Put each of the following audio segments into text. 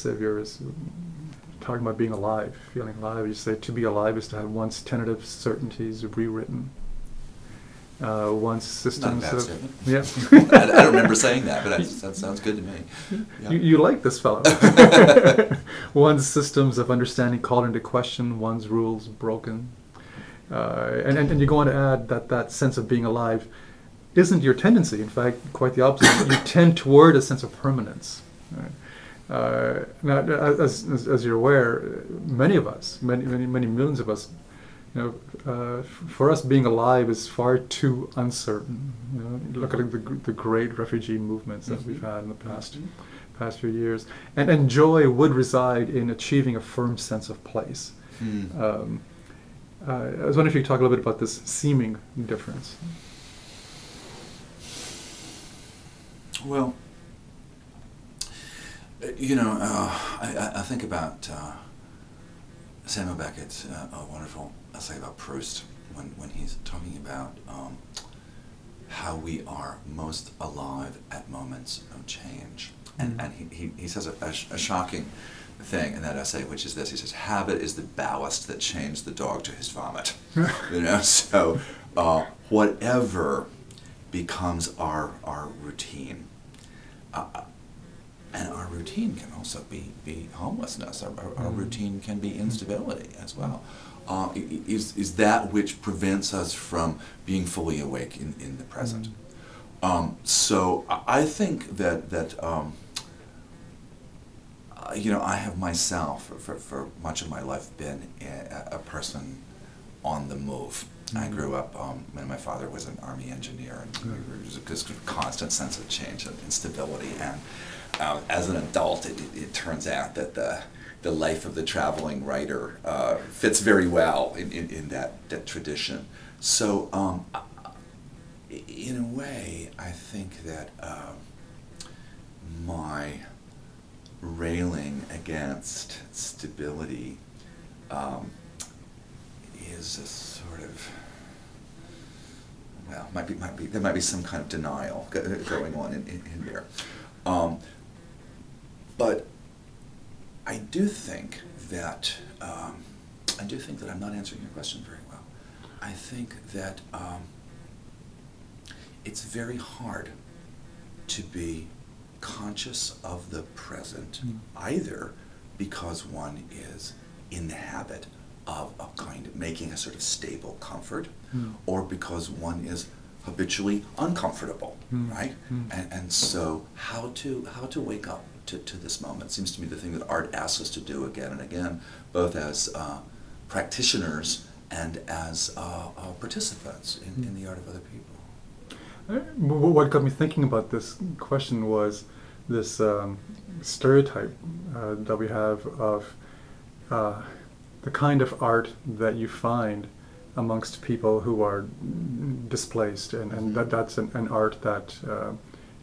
saviors, talking about being alive, feeling alive. You say to be alive is to have one's tentative certainties rewritten. One's systems Not a bad statement. yeah. I don't remember saying that, but that sounds good to me. Yeah. You like this fellow. One's systems of understanding called into question, one's rules broken. And you go on to add that that sense of being alive isn't your tendency. In fact, quite the opposite. You tend toward a sense of permanence. Right? Now, as you're aware, many of us, many millions of us, for us being alive is far too uncertain. Look at the great refugee movements that we've had in the past few years, and joy would reside in achieving a firm sense of place. I was wondering if you could talk a little bit about this seeming difference. Well, I think about Samuel Beckett's a wonderful essay about Proust when he's talking about how we are most alive at moments of change. And he says a shocking thing in that essay, which is this. He says, habit is the ballast that chains the dog to his vomit. So whatever becomes our routine, and our routine can also be homelessness. Our routine can be instability as well. Is that which prevents us from being fully awake in the present. So I think that I have myself, for much of my life, been a person on the move. I grew up when my father was an Army engineer, and there was this constant sense of change and instability. And as an adult, it turns out that the life of the traveling writer fits very well in that tradition. So in a way, I think that my railing against stability is a sort of, well, there might be some kind of denial going on in there. But I do think that I'm not answering your question very well. I think that it's very hard to be conscious of the present, either because one is in the habit of kind of making a sort of stable comfort, or because one is habitually uncomfortable, right? And so how to wake up to this moment seems to me the thing that art asks us to do again and again, both as practitioners and as participants in the art of other people. What got me thinking about this question was this stereotype that we have of the kind of art that you find amongst people who are displaced, and that's an art that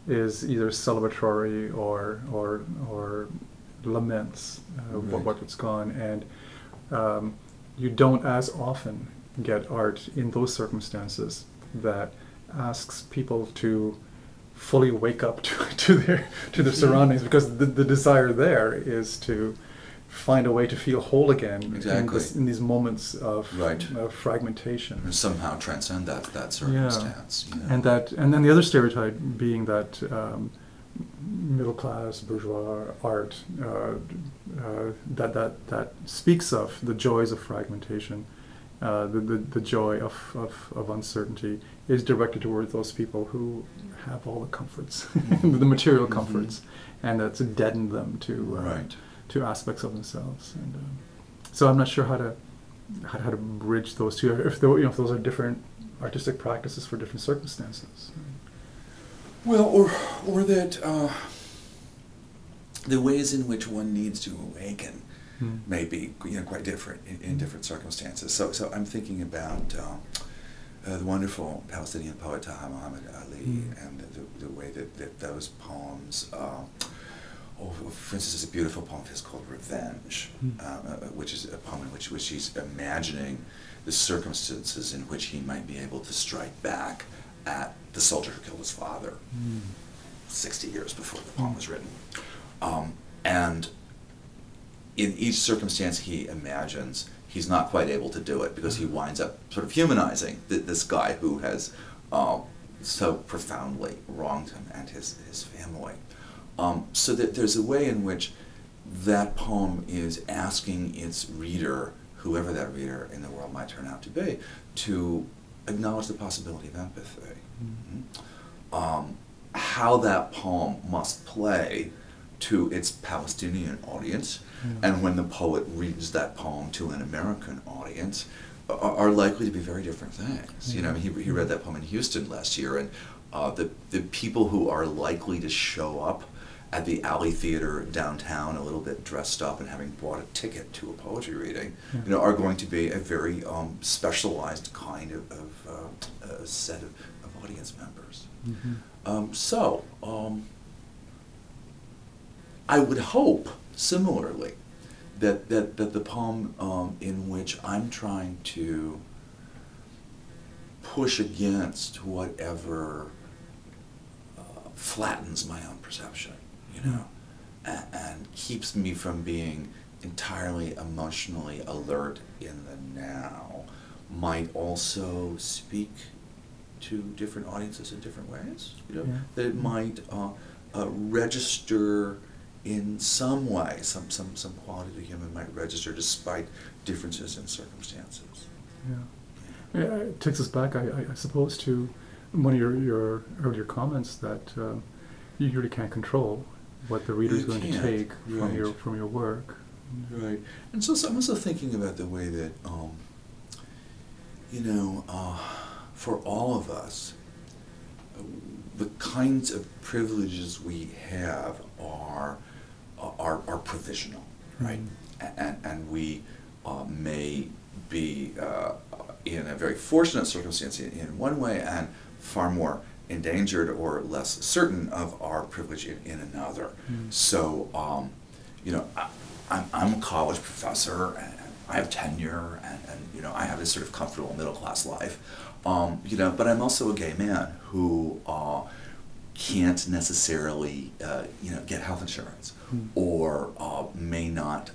is either celebratory or laments what's gone, and you don't as often get art in those circumstances that asks people to fully wake up to their surroundings, because the desire there is to find a way to feel whole again in these moments of fragmentation, and somehow transcend that circumstance. And then the other stereotype being that middle class bourgeois art that speaks of the joys of fragmentation, the joy of uncertainty, is directed toward those people who have all the comforts, the material comforts, and that's deadened them to aspects of themselves. And so I'm not sure how to bridge those two, if those are different artistic practices for different circumstances. Well, or that the ways in which one needs to awaken may be quite different in different circumstances. So I'm thinking about the wonderful Palestinian poet Taha Muhammad Ali, and the way that those poems, for instance, there's a beautiful poem of his called Revenge, which is a poem in which he's imagining the circumstances in which he might be able to strike back at the soldier who killed his father 60 years before the poem was written. And in each circumstance he imagines, he's not quite able to do it because he winds up sort of humanizing this guy who has so profoundly wronged him and his family. So that there's a way in which that poem is asking its reader, whoever that reader in the world might turn out to be, to acknowledge the possibility of empathy. How that poem must play to its Palestinian audience, and when the poet reads that poem to an American audience, are likely to be very different things. You know, I mean, he read that poem in Houston last year, and the people who are likely to show up at the Alley Theater downtown, a little bit dressed up and having bought a ticket to a poetry reading, you know, are going to be a very specialized kind of set of audience members. I would hope, similarly, that the poem in which I'm trying to push against whatever flattens my own perception, you know, and keeps me from being entirely emotionally alert in the now, might also speak to different audiences in different ways, you know, that it might register in some way, some quality of the human might register despite differences in circumstances. Yeah, it takes us back, I suppose, to one of your earlier comments that you really can't control what the reader is going to take from your work. Right, and so I'm also thinking about the way that you know, for all of us, the kinds of privileges we have are provisional, right? And we may be in a very fortunate circumstance in one way, and far more endangered or less certain of our privilege in another. So, you know, I'm a college professor, and I have tenure, and you know, I have this sort of comfortable middle class life. You know, but I'm also a gay man who can't necessarily, you know, get health insurance, or may not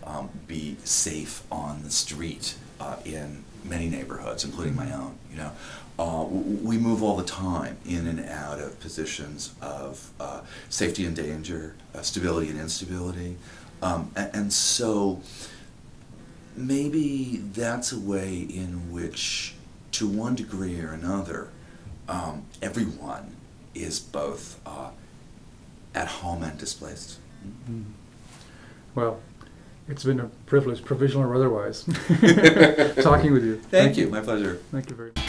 be safe on the street in many neighborhoods, including my own. You know, we move all the time in and out of positions of safety and danger, stability and instability, and so maybe that's a way in which, to one degree or another, everyone is both at home and displaced. Well, it's been a privilege, provisional or otherwise, talking with you. Thank you. My pleasure. Thank you very much.